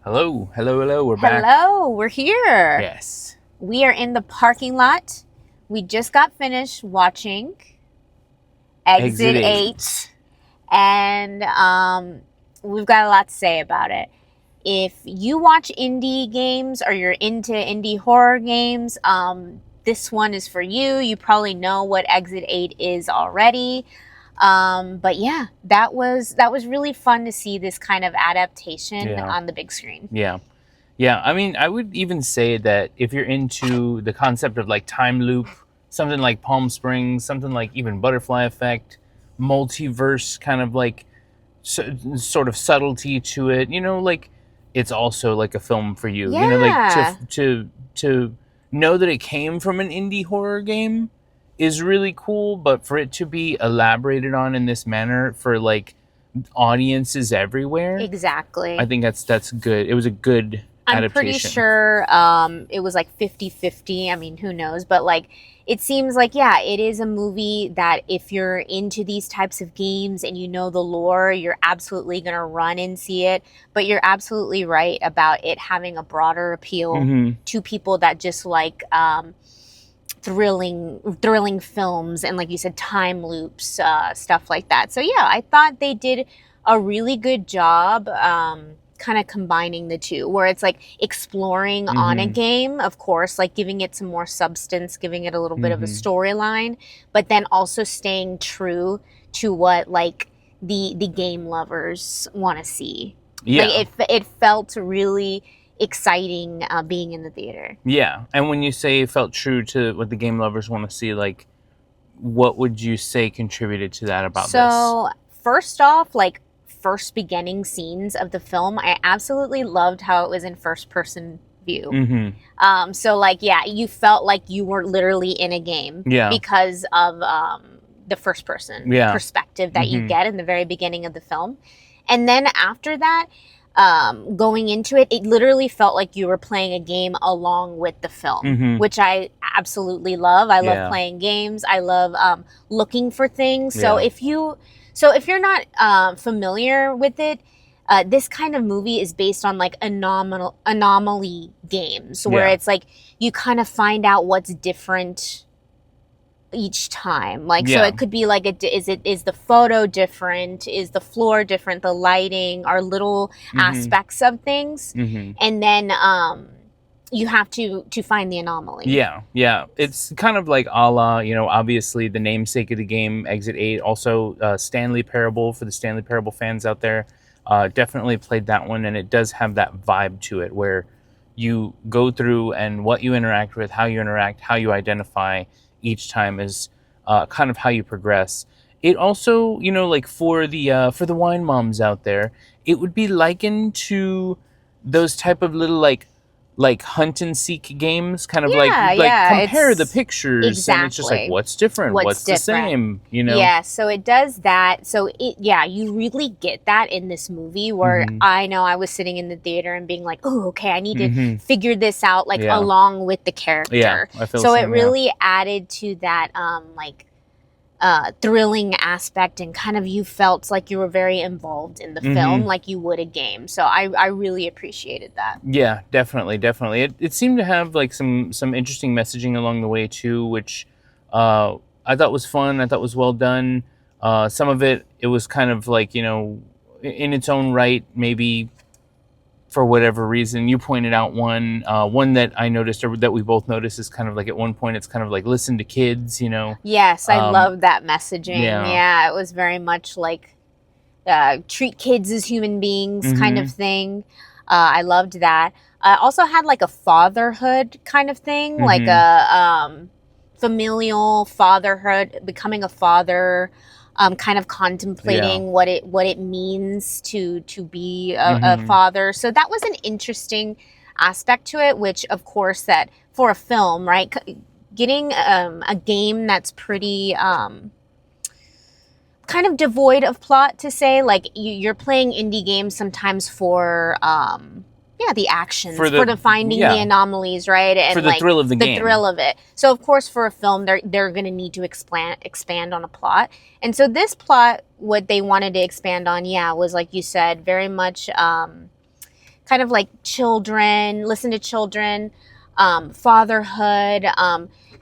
Hello, hello, hello. We're back. Hello, we're here. Yes. We are in the parking lot. We just got finished watching Exit Exit 8, and we've got a lot to say about it. If you watch indie games or you're into indie horror games, this one is for you. You probably know what Exit 8 is already. But yeah, that was really fun to see this kind of adaptation on the big screen. Yeah. Yeah. I mean, I would even say that if you're into the concept of like time loop, something like Palm Springs, something like even Butterfly Effect, multiverse kind of like sort of subtlety to it, like it's also like a film for you. Like Yeah. to know that it came from an indie horror game is really cool, but for it to be elaborated on in this manner for like audiences everywhere, Exactly. I think that's good. It was a good I'm pretty adaptation. sure it was like 50-50. I mean, who knows? But like, it seems like, yeah, it is a movie that if you're into these types of games and you know the lore, you're absolutely going to run and see it. But you're absolutely right about it having a broader appeal to people that just like thrilling films and, like you said, time loops, stuff like that. So yeah, I thought they did a really good job kind of combining the two, where it's like exploring on a game, of course, like giving it some more substance, giving it a little bit of a storyline, but then also staying true to what like the game lovers want to see. Yeah. Like it felt really exciting being in the theater. Yeah. And when you say it felt true to what the game lovers want to see, like what would you say contributed to that about this? So, first off, like first beginning scenes of the film, I absolutely loved how it was in first person view. So like, yeah, you felt like you were literally in a game because of the first person perspective that you get in the very beginning of the film. And then after that, going into it, it literally felt like you were playing a game along with the film, which I absolutely love. I love playing games. I love looking for things. So if you're not familiar with it, this kind of movie is based on like anomaly games, where it's like you kind of find out what's different each time. Like, so it could be like, is the photo different? Is the floor different? The lighting are little aspects of things. And then, you have to find the anomaly. Yeah. It's kind of like a la, obviously the namesake of the game, Exit 8. Also, Stanley Parable, for the Stanley Parable fans out there. Definitely played that one, and it does have that vibe to it where you go through and what you interact with, how you interact, how you identify each time is kind of how you progress. It also, like for the wine moms out there, it would be likened to those type of little like hunt and seek games, kind of like compare the pictures, and it's just like, what's different, what's the same, Yeah, so it does that. So you really get that in this movie, where I know I was sitting in the theater and being like, oh, okay, I need to figure this out, like along with the character. I feel so the it same, really added to that like thrilling aspect, and kind of you felt like you were very involved in the film, like you would a game. So I really appreciated that. Yeah, definitely. It seemed to have like some interesting messaging along the way too, which I thought was fun. I thought was well done. Some of it was kind of like, in its own right, maybe for whatever reason. You pointed out one that I noticed, or that we both noticed, is kind of like at one point it's kind of like listen to kids, Yes, I love that messaging. Yeah, it was very much like treat kids as human beings kind of thing. I loved that. Also had like a fatherhood kind of thing, like a familial fatherhood, becoming a father, kind of contemplating what it means to be a father. So that was an interesting aspect to it, which of course that for a film, right? Getting a game that's pretty kind of devoid of plot, to say, like you're playing indie games sometimes for the actions, for the finding the anomalies, right? And for the thrill of the game. The thrill of it. So of course for a film they're going to need to expand on a plot. And so this plot, what they wanted to expand on, was like you said, very much kind kind of like children, listen to children, fatherhood.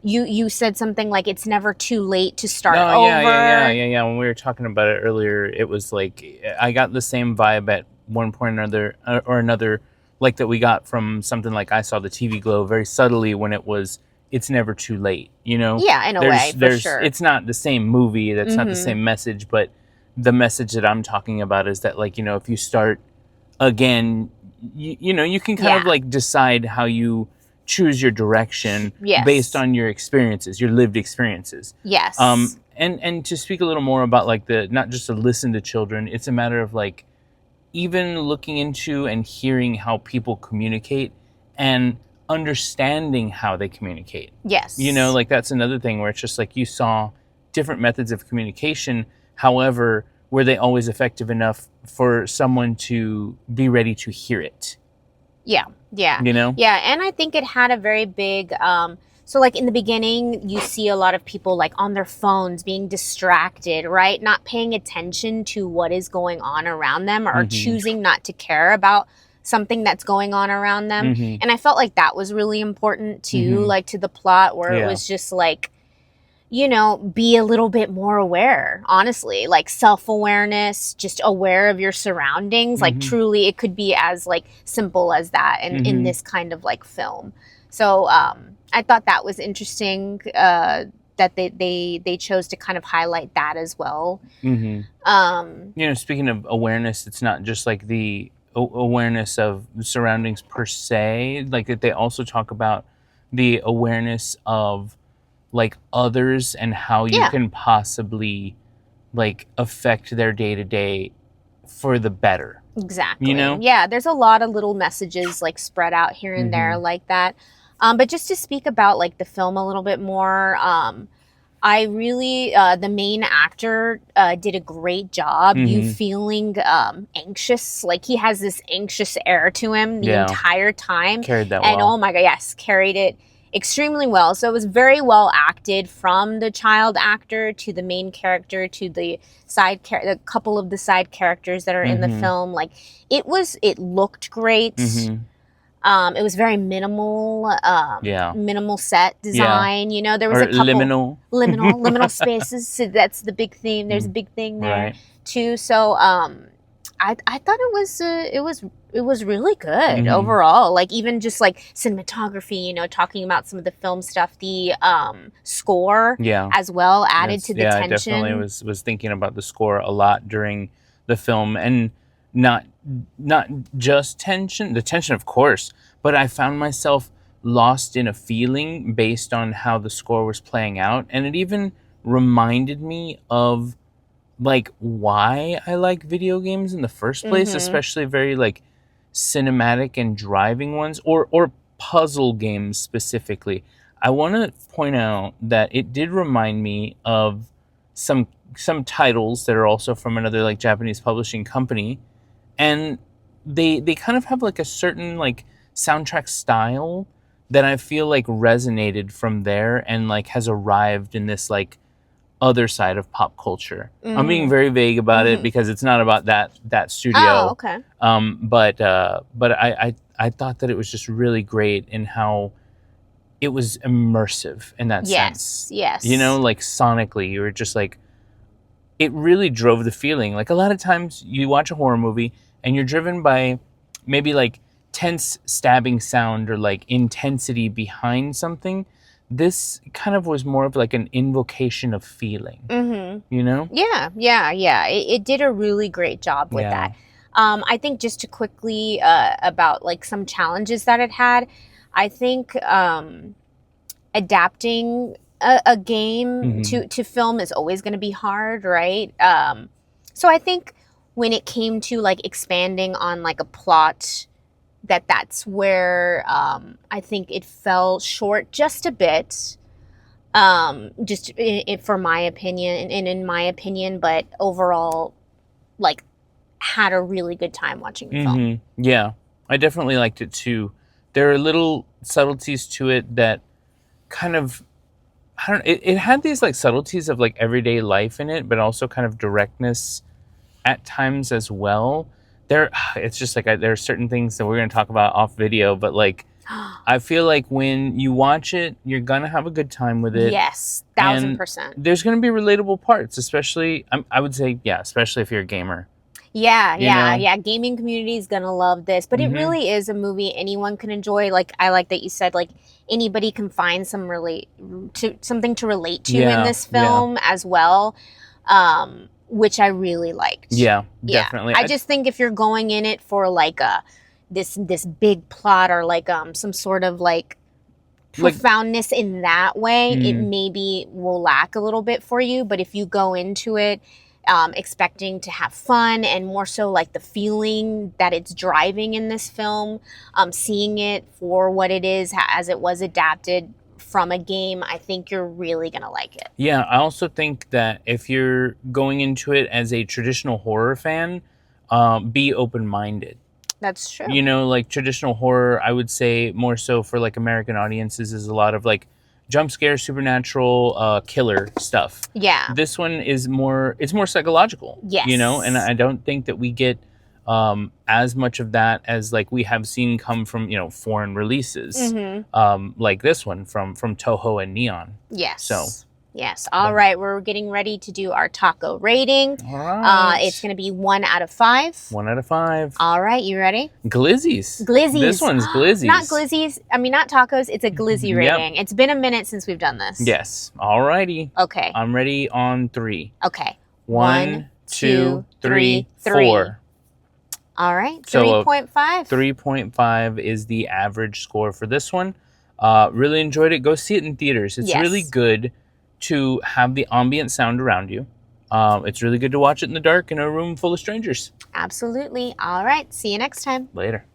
You said something like it's never too late to start No, over. yeah. When we were talking about it earlier, it was like I got the same vibe at one point or another, like that we got from something like I Saw the TV Glow very subtly when it was it's never too late. You know, Yeah, in a way, for there's sure. it's not the same movie, that's not the Mm-hmm. same message, but the message that I'm talking about is that, like, you know, if you start again, you know, you can kind of Yeah. like decide how you choose your direction based Yes. on your experiences, your lived experiences. Yes. And to speak a little more about like the not just to listen to children, it's a matter of like even looking into and hearing how people communicate and understanding how they communicate. You know, Yes. like that's another thing where it's just like you saw different methods of communication. However, were they always effective enough for someone to be ready to hear it? Yeah. Yeah. You know? Yeah. And I think it had a very big, so like in the beginning, you see a lot of people like on their phones being distracted, right? Not paying attention to what is going on around them or choosing not to care about something that's going on around them. And I felt like that was really important too, like to the plot where it Yeah. was just like, you know, be a little bit more aware, honestly, like self-awareness, just aware of your surroundings. Like truly it could be as like simple as that in this kind of like film. So I thought that was interesting, that they chose to kind of highlight that as well. You know, speaking of awareness, it's not just like the awareness of surroundings per se, like that they also talk about the awareness of like others and how you Yeah. can possibly like affect their day to day for the better. Exactly. You know? Yeah, there's a lot of little messages like spread out here and there like that. But just to speak about like the film a little bit more, I really, the main actor did a great job. You feeling anxious, like he has this anxious air to him the entire time. Carried that And well. oh my God, yes, carried it extremely well. So it was very well acted from the child actor to the main character to the a couple of the side characters that are in the film. Like it looked great. It was very minimal, minimal set design. You know, there was Or a couple liminal spaces. So that's the big theme. There's a big thing there too. So I thought it was really good overall. Like even just like cinematography, you know, talking about some of the film stuff, the score as well added to the tension. I definitely was thinking about the score a lot during the film, and not just tension, the tension of course, but I found myself lost in a feeling based on how the score was playing out, and it even reminded me of like why I like video games in the first place, especially very like cinematic and driving ones, or puzzle games specifically. I want to point out that it did remind me of some titles that are also from another like Japanese publishing company, and they kind of have like a certain like soundtrack style that I feel like resonated from there and like has arrived in this like other side of pop culture. I'm being very vague about it because it's not about that studio. Oh, okay. But I thought that it was just really great in how it was immersive in that sense. Yes. You know, like sonically, you were just like, it really drove the feeling. Like a lot of times you watch a horror movie and you're driven by maybe like tense stabbing sound or like intensity behind something. This kind of was more of like an invocation of feeling, you know? Yeah. It did a really great job with that. I think just to quickly about like some challenges that it had, I think adapting a game to film is always going to be hard, right? So I think when it came to like expanding on like a plot, that's where I think it fell short just a bit. For my opinion, and in my opinion, but overall, like, had a really good time watching the film. Yeah, I definitely liked it too. There are little subtleties to it that kind of, I don't. It had these like subtleties of like everyday life in it, but also kind of directness at times as well. it's just like there are certain things that we're going to talk about off video, but like I feel like when you watch it, you're gonna have a good time with it. Yes, And 1000%. there's gonna be relatable parts, especially I would say, yeah, especially if you're a gamer. Yeah, You know? yeah. Gaming community is gonna love this, but it Mhm. really is a movie anyone can enjoy. Like I like that you said, like anybody can find something to relate to in Yeah, this yeah. film as well, which I really liked. Yeah, definitely. I just think if you're going in it for like this big plot or like some sort of like profoundness in that way, it maybe will lack a little bit for you. But if you go into it expecting to have fun and more so like the feeling that it's driving in this film, seeing it for what it is as it was adapted from a game, I think you're really gonna like it. Yeah, I also think that if you're going into it as a traditional horror fan, be open-minded. That's true. You know, like traditional horror, I would say more so for like American audiences is a lot of like jump scare, supernatural, killer stuff. Yeah. This one is more psychological. Yes. You know, and I don't think that we get as much of that as like we have seen come from, you know, foreign releases. Like this one from Toho and Neon. Yes. So yes. All right. We're getting ready to do our taco rating. All right. It's going to be 1 out of 5. 1 out of 5. All right. You ready? Glizzies. Glizzies. This one's glizzies. Not glizzies. I mean, not tacos. It's a glizzy rating. It's been a minute since we've done this. Yes. All righty. Okay. I'm ready on 3. Okay. 1, 2, 3, 4. All right. So 3.5. 3.5 is the average score for this one. Really enjoyed it. Go see it in theaters. It's really good to have the ambient sound around you. It's really good to watch it in the dark in a room full of strangers. Absolutely. All right. See you next time. Later.